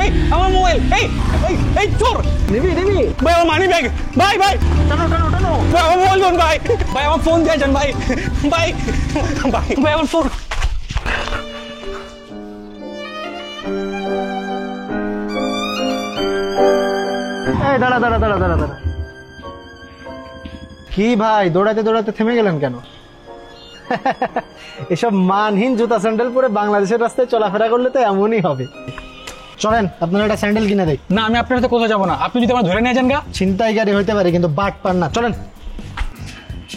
এই আমার মোবাইল, এই চোর নিবি ভাই, আমার মানি ব্যাগ ভাই, টানো ভাই আমার মোবাইল ফোন ভাই, আমার ফোন দিয়ে যান ভাই, ভাই আমার ফোন। এই দাঁড়া। কি ভাই দৌড়াতে থেমে গেলেন কেন? এসব মানহীন জুতা স্যান্ডেল পরে বাংলাদেশের রাস্তায় চলাফেরা করলে তো এমনই হবে। চলেন আপনার একটা স্যান্ডেল কিনে দেয়। না, আমি আপনার সাথে কোথাও যাবো না, আপনি যদি আমার ধরে নিয়ে যান গা। ছিনতাইকারী হইতে পারে কিন্তু বাট পার না। চলেন।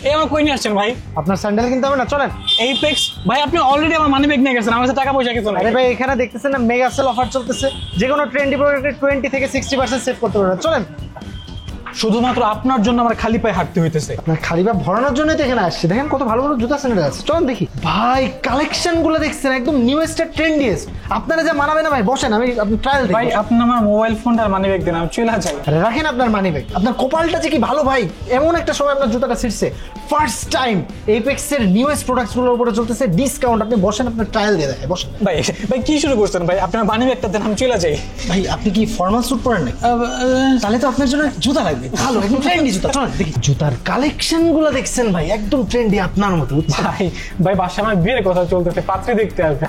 এই আমার কই নিয়ে আসছেন ভাই? আপনার স্যান্ডেল কিনতে হবে না, চলেন। এই পেক্স ভাই, আপনি অলরেডি আমার মানি ব্যাগ নিয়ে গেছেন, আমার কাছে টাকা পয়সা কিছু নাই। আরে ভাই এখানে দেখতেছেন না মেগা সেল অফার চলতেছে, যে কোনো ট্রেন্ডি প্রোডাক্টে 20 থেকে 60% সেভ করতে পারবেন। চলেন। শুধুমাত্র আপনার জন্য আমার খালি পায়ে হাঁটতে হইতেছে। আপনার খালি পা ভরানোর জন্যই তো এখানে আসছে। দেখেন কত ভালো ভালো জুতা স্যান্ডেল আছে, চলেন দেখি। ভাই কালেকশন গুলো দেখছেন, একদম নিউয়েস্ট আর ট্রেন্ডিয়েস্ট। আপনারা যা মানাবে না ভাই, বসেন, আমি আপনি ট্রায়াল দেখি। ভাই আপনি আমার মোবাইল ফোনটা আর মানি ব্যাগ দেন, আমি চলে যাই। আরে রাখেন আপনার মানি ব্যাগ। আপনার কপালটা যে কি ভালো ভাই, এমন একটা সময় আপনার জুতাটা ছিঁড়ছে। ফার্স্ট টাইম এইপেক্সের নিউয়েস্ট প্রোডাক্টস গুলোর উপরে চলতেছে ডিসকাউন্ট। আপনি বসেন, আপনার ট্রায়াল দিয়ে দেয়, বসেন। ভাই কি শুরু করছেন ভাই? আপনার মানি ব্যাগটা দেন, আমি চলে যাই। ভাই আপনি কি ফর্মাল স্যুট পরেন নাকি? তাহলে তো আপনার জন্য জুতা লাগবে ভালো, একদম ট্রেন্ডি জুতা। চলেন দেখি। জুতার কালেকশন গুলো দেখছেন ভাই, একদম ট্রেন্ডি আপনার মতো। ভাই বাসায় আমার বিয়ের কথা চলতেছে, পাত্রী দেখতে আসবে।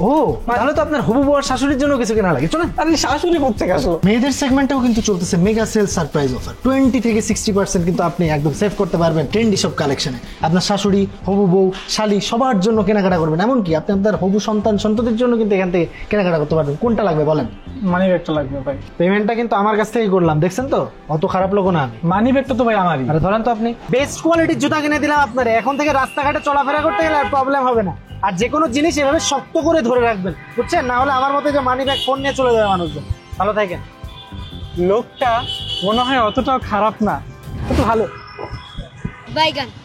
ও তাহলে তো আপনার হবু বউ আর শাশুড়ির জন্য কিছু কেনা লাগে। চলেন। আরে শাশুড়ি করতে আসলো। মেয়েদের সেগমেন্টেও কিন্তু চলতেছে মেগা সেল সারপ্রাইজ অফার। 20 থেকে 60% কিন্তু আপনি একদম সেভ করতে পারবেন ট্রেন্ডি সব কালেকশনে। আপনার শাশুড়ি, হবু বউ, শালি সবার জন্য কেনাকাটা করবেন। এমনকি আপনি আপনার হবু সন্ততির জন্য কিন্তু এখান থেকে কেনাকাটা করতে পারবেন। কোনটা লাগবে বলেন? মানি ব্যাগটা লাগবে ভাই। পেমেন্টটা কিন্তু আমার কাছ থেকেই করলাম, দেখছেন তো? অত খারাপ লোক না আমি। মানি ব্যাগটা তো ভাই আমারই। আরে ধরেন তো, আপনি বেস্ট কোয়ালিটির জুতা কিনে দিলাম আপনারে। এখন থেকে রাস্তাঘাটে চলাফেরা করতে গেলে আর প্রবলেম হবে না। আর যে কোনো জিনিস এভাবে শক্ত করে ধরে রাখবেন, বুঝছেন? না হলে আমার মতো যে মানি ব্যাগ ফোন নিয়ে চলে যাবে মানুষজন। ভালো থাকেন। লোকটা মনে হয় অতটাও খারাপ না, একটু ভালো। বাইগান।